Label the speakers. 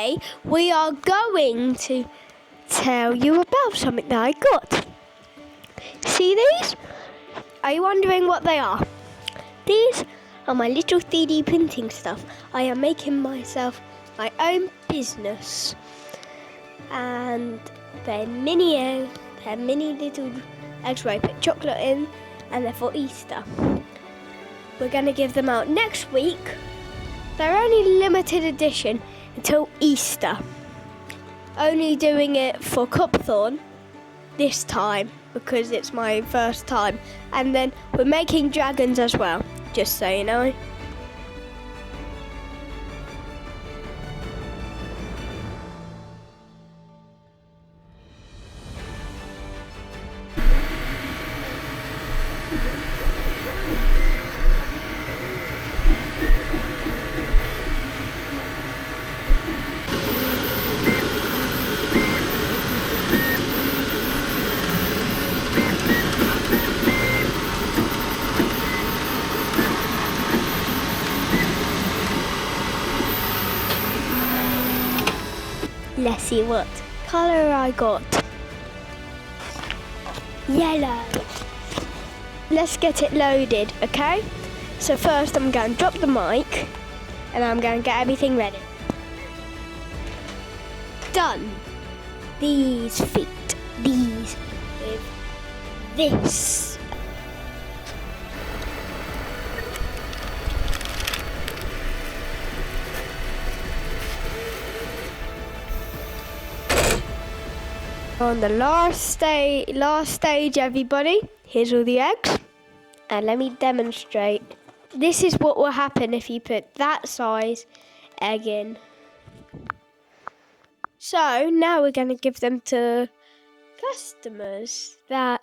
Speaker 1: today we are going to tell you about something that I got. See these? Are you wondering what they are? These are my little 3D printing stuff. I am making myself my own business. And they're mini eggs, they're mini little eggs where I put chocolate in, and they're for Easter. We're going to give them out next week. They're only limited edition until Easter. Only doing it for Copthorne this time because it's my first time. And then we're making dragons as well, just so you know. Let's see what colour I got. Yellow. Let's get it loaded, okay? So first I'm going to drop the mic and I'm going to get everything ready. Done. These feet, these with this. On the last stage, everybody. Here's all the eggs. And let me demonstrate. This is what will happen if you put that size egg in. So now we're going to give them to customers that